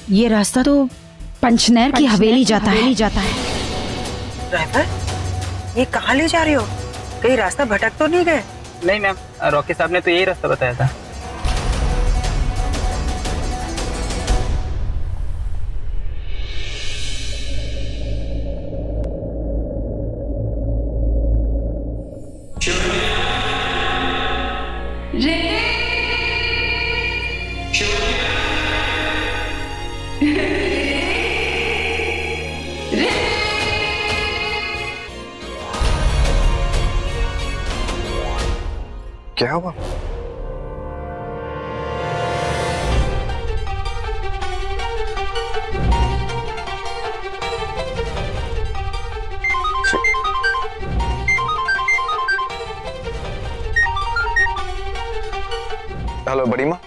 ये रास्ता तो पंचनैर की हवेली जाता है। ड्राइवर, ये कहाँ ले जा रहे हो? कहीं रास्ता भटक तो नहीं गए? नहीं मैम, रॉकी साहब ने तो यही रास्ता बताया था। क्या हुआ? हेलो बड़ी माँ।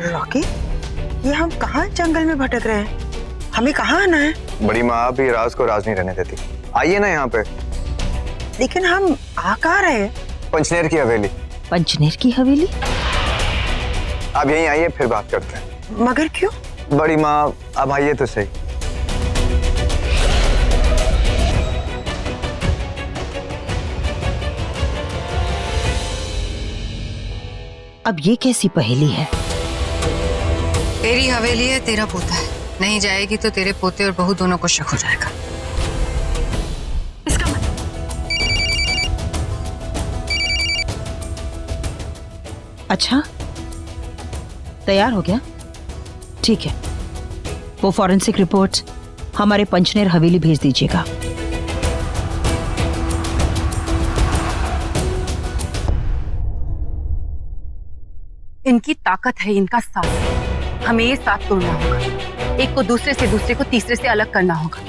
रॉकी, ये हम कहाँ जंगल में भटक रहे हैं? हमें कहाँ आना है? बड़ी माँ, आप ही राज को राज नहीं रहने देती। आइए ना यहाँ पे। लेकिन हम आ कहाँ रहे हैं? पंचनेर की हवेली। पंचनेर की हवेली? आप यहीं आइए, फिर बात करते हैं। मगर क्यों? बड़ी माँ, अब आइए तो सही। अब ये कैसी पहेली है? तेरी हवेली है, तेरा पोता है, नहीं जाएगी तो तेरे पोते और बहू दोनों को शक हो जाएगा। इसका अच्छा, तैयार हो गया? ठीक है, वो फॉरेंसिक रिपोर्ट हमारे पंचनेर हवेली भेज दीजिएगा। इनकी ताकत है इनका साथ। हमें ये साथ तोड़ना होगा, एक को दूसरे से, दूसरे को तीसरे से अलग करना होगा।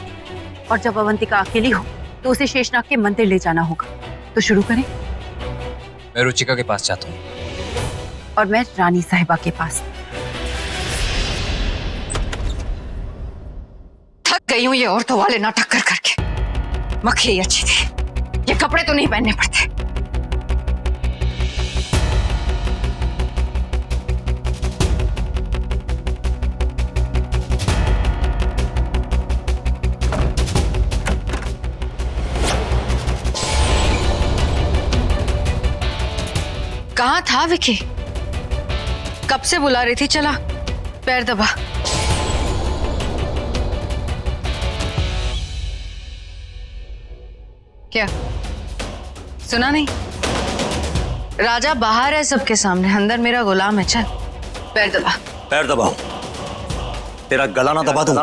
और जब अवंतिका अकेली हो तो उसे शेषनाग के मंदिर ले जाना होगा। तो शुरू करें? मैं रुचिका के पास जाता हूँ। और मैं रानी साहिबा के पास। थक गई हूँ ये औरतों वाले नाटक कर करके। मक्खी ही अच्छी थी, ये कपड़े तो नहीं पहनने पड़ते। कहाँ था विकी? कब से बुला रही थी, चला पैर दबा। क्या सुना नहीं? राजा बाहर है सबके सामने, अंदर मेरा गुलाम है। चल पैर दबा। पैर दबाओ? तेरा गला ना दबा दूं?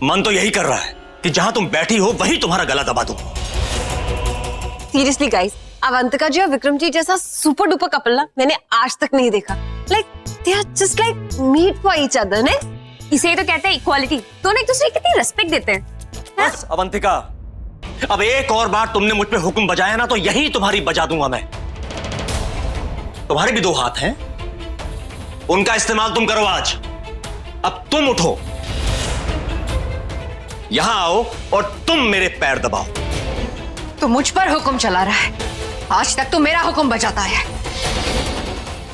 मन तो यही कर रहा है कि जहां तुम बैठी हो वहीं तुम्हारा गला दबा दूं। सीरियसली गाइस, अवंतिका जी और विक्रम जी जैसा सुपर डुपर कपल ना मैंने आज तक नहीं देखा। Like they are just like meet for each other. ने इसे तो कहते हैं इक्वालिटी। दोनों एक दूसरे की कितनी रिस्पेक्ट देते हैं। बस अवंतिका, अब एक और बार तुमने मुझ पे हुक्म बजाया ना तो यही तुम्हारी बजा दूंगा मैं। तुम्हारे भी दो हाथ हैं, उनका इस्तेमाल तुम करो आज। अब तुम उठो, यहां आओ और तुम मेरे पैर दबाओ। तो मुझ पर हुक्म चला रहा है, आज तक तो मेरा हुक्म बजाता है।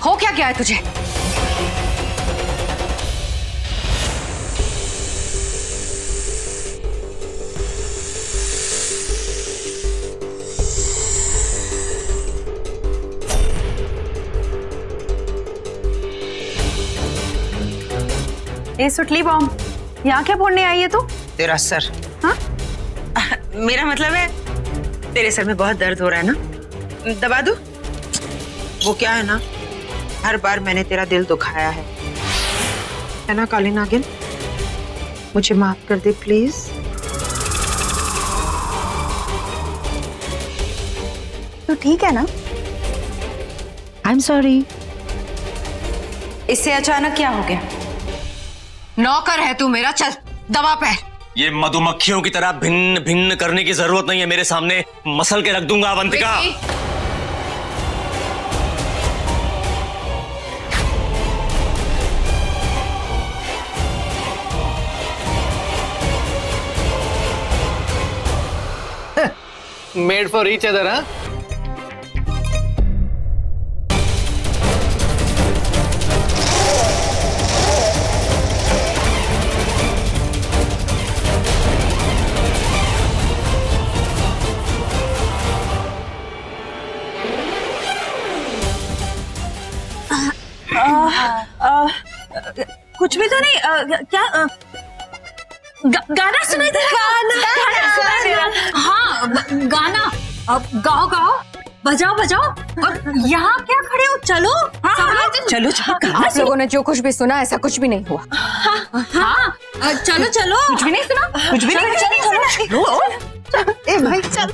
हो क्या गया है तुझे? ए सुटली बॉम्ब, यहाँ क्या फोड़ने आई है तू? तेरा सर। हाँ? मेरा मतलब है तेरे सर में बहुत दर्द हो रहा है ना, दबा दूं? वो क्या है ना, हर बार मैंने तेरा दिल दुखाया है ना काली नागिन? मुझे माफ कर दे प्लीज। तू ठीक है ना? I am sorry. इससे अचानक क्या हो गया? नौकर है तू मेरा, चल दबा पैर। ये मधुमक्खियों की तरह भिन्न भिन्न करने की जरूरत नहीं है, मेरे सामने मसल के रख दूंगा Avantika. Made for each other. हाँ, कुछ भी तो नहीं क्या गाना सुनाई दे गाना सुनाई दे रहा। हाँ गाना। अब गाओ गाओ, बजाओ बजाओ। और यहाँ क्या खड़े हो, चलो। हाँ, चलो चलो। आप लोगों ने जो कुछ भी सुना ऐसा कुछ भी नहीं हुआ। हाँ चलो चलो। कुछ भी नहीं सुना, कुछ भी नहीं। चलो ए भाई चल।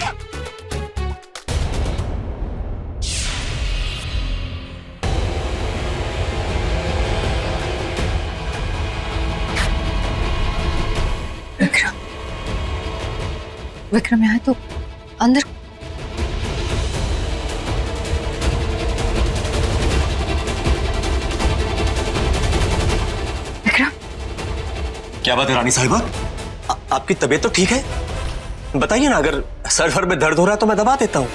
विक्रम यहाँ तो अंदर। विक्रम, क्या बात है रानी साहिबा, आपकी तबीयत तो ठीक है? बताइए ना, अगर सर में दर्द हो रहा है तो मैं दबा देता हूँ।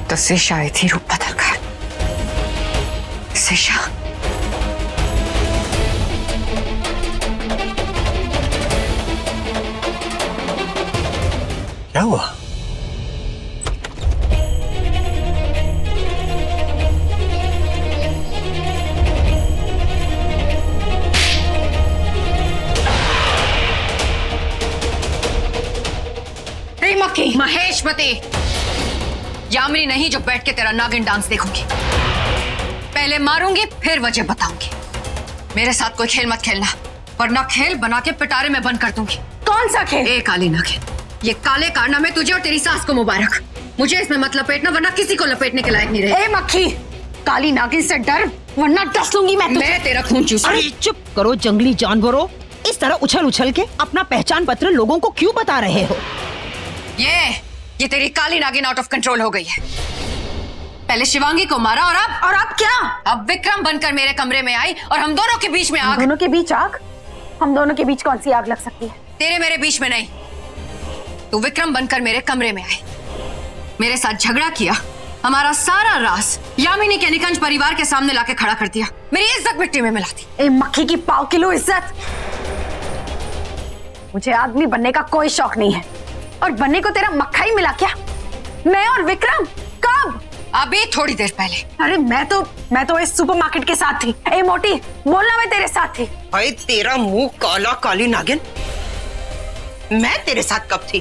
तो शेषा आई थी रूप बदल कर। शेषा क्या हुआ? महेशमती, यामिनी नहीं जो बैठ के तेरा नागिन डांस देखूंगी। पहले मारूंगी फिर वजह बताऊंगी। मेरे साथ कोई खेल मत खेलना, वरना खेल बना के पिटारे में बंद कर दूंगी। कौन सा खेल? ए काली नागिन, ये काले कारनामे तुझे और तेरी सास को मुबारक। मुझे इसमें मत लपेटना, वरना किसी को लपेटने के लायक नहीं रहे। ए मक्खी, काली नागिन से डर, वरना डस लूंगी मैं तेरा खून चूसूंगी। अरे चुप करो जंगली जानवरों, इस तरह उछल उछल के अपना पहचान पत्र लोगों को क्यों बता रहे हो? ये तेरी काली नागिन आउट ऑफ कंट्रोल हो गई है। पहले शिवांगी को मारा और अब क्या? अब विक्रम बनकर मेरे कमरे में आई और हम दोनों के बीच में आग। दोनों के बीच आग? हम दोनों के बीच कौन सी आग लग सकती है? तेरे मेरे बीच में नहीं। तू विक्रम बनकर मेरे कमरे में आई, मेरे साथ झगड़ा किया, हमारा सारा राज यामिनी के निकंज परिवार के सामने लाके खड़ा कर दिया, मेरी इज्जत मिट्टी में मिला दी। ए मक्खी की पाव किलो इज्जत। मुझे आदमी बनने का कोई शौक नहीं है, और बनने को तेरा मक्खा ही मिला क्या? मैं और विक्रम कब? अभी थोड़ी देर पहले। अरे मैं तो इस सुपरमार्केट के साथ थी। ए मोटी, बोलना मैं तेरे साथ थी। भाई तेरा मुंह काला काली नागिन, मैं तेरे साथ कब थी?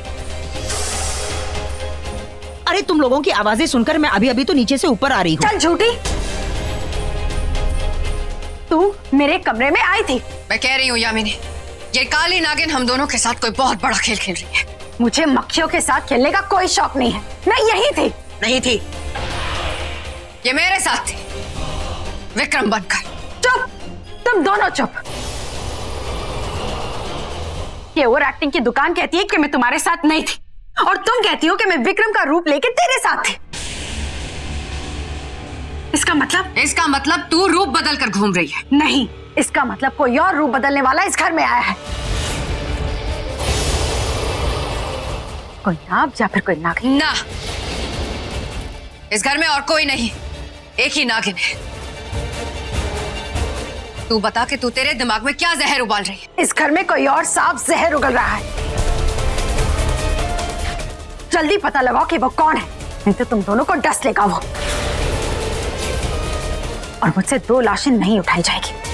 अरे तुम लोगों की आवाजें सुनकर मैं अभी अभी तो नीचे से ऊपर आ रही हूँ। चल झूठी, तू मेरे कमरे में आई थी। मैं कह रही हूँ यामिनी, ये काली नागिन हम दोनों के साथ कोई बहुत बड़ा खेल खेल रही है। मुझे मक्खियों के साथ खेलने का कोई शौक नहीं है। मैं यही थी। नहीं थी। ये मेरे साथ थी, विक्रम बनकर। चुप, तुम दोनों चुप। ये ओवर एक्टिंग की दुकान कहती है कि मैं तुम्हारे साथ नहीं थी, और तुम कहती हो कि मैं विक्रम का रूप लेके तेरे साथ थी। इसका मतलब तू रूप बदल कर घूम रही है। नहीं, इसका मतलब कोई और रूप बदलने वाला इस घर में आया है। कोई नाग या फिर कोई नागिन? ना, इस घर में और कोई नहीं, एक ही नागिन है। तू बता कि तू तेरे दिमाग में क्या जहर उबाल रही है? इस घर में कोई और सांप जहर उगल रहा है। जल्दी पता लगाओ कि वो कौन है, नहीं तो तुम दोनों को डस लेगा वो, और मुझसे 2 लाशें नहीं उठाई जाएगी।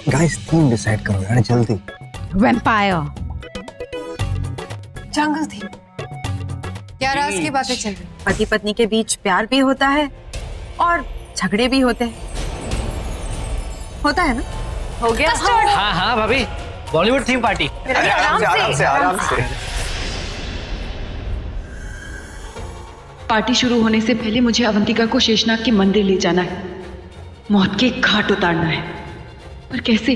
गाइस थीम डिसाइड करो यार जल्दी। वैम्पायर। जंगल थी। क्या राज की बातें चल रही? पति पत्नी के बीच प्यार भी होता है और झगड़े भी होते हैं। होता है ना? हो गया। हाँ हाँ भाभी, बॉलीवुड थीम पार्टी। आराम से। पार्टी शुरू होने से पहले मुझे अवंतिका को शेषनाग के मंदिर ले जाना है, मौत के घाट उतारना है। पर कैसे?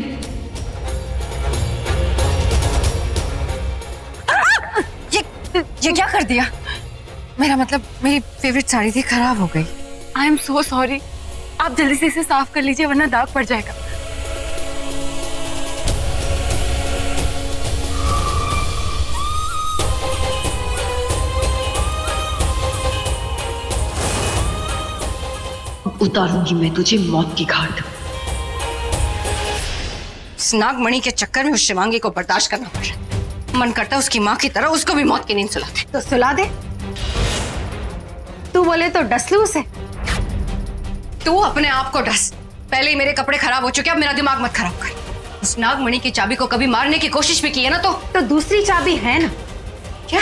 ये क्या कर दिया? मेरा मतलब मेरी फेवरेट साड़ी थी, खराब हो गई। I am so sorry. आप जल्दी से इसे साफ कर लीजिए, वरना दाग पड़ जाएगा। उतारूंगी मैं तुझे मौत की घाट। उस नागमणि के चक्कर में उस शिवांगी को बर्दाश्त करना पड़ रहा है। मन करता है उसकी माँ की तरह उसको भी मौत की नींद सुलाते। तो सुला दे। तू बोले तो डस लू उसे। तू अपने आप को डस। पहले ही मेरे कपड़े खराब हो चुके, अब मेरा दिमाग मत खराब कर। उस नागमणि की चाबी को कभी मारने की कोशिश भी की है ना तो दूसरी चाबी है ना। क्या?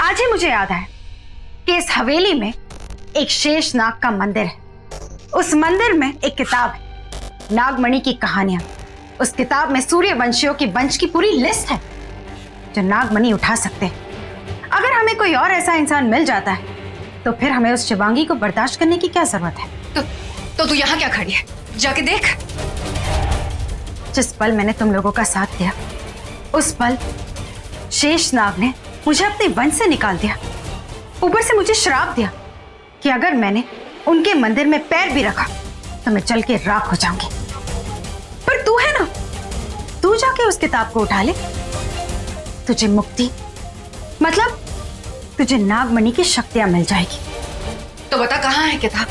आज ही मुझे याद आया कि इस हवेली में एक शेषनाग का मंदिर है। उस मंदिर में एक किताब है, नागमणि की कहानियां। उस किताब में सूर्यवंशियों की वंश की पूरी लिस्ट है जो नागमणि उठा सकते हैं। अगर हमें कोई और ऐसा इंसान मिल जाता है तो फिर हमें उस शिवांगी को बर्दाश्त करने की क्या जरूरत है? तो तू यहाँ क्या खड़ी है? जाके देख। जिस पल मैंने तुम लोगों का साथ दिया उस पल शेषनाग ने मुझे अपने वंश से निकाल दिया। ऊपर से मुझे श्राप दिया कि अगर मैंने उनके मंदिर में पैर भी रखा तो मैं जल के राख हो जाऊंगी। पर तू है ना, तू जाके उस किताब को उठा ले, तुझे मुक्ति मतलब तुझे नागमणि की शक्तियां मिल जाएगी। तो बता कहाँ है किताब?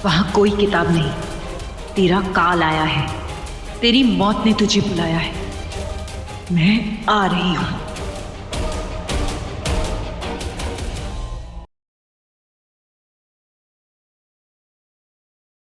वहां कोई किताब नहीं, तेरा काल आया है, तेरी मौत ने तुझे बुलाया है। मैं आ रही हूं।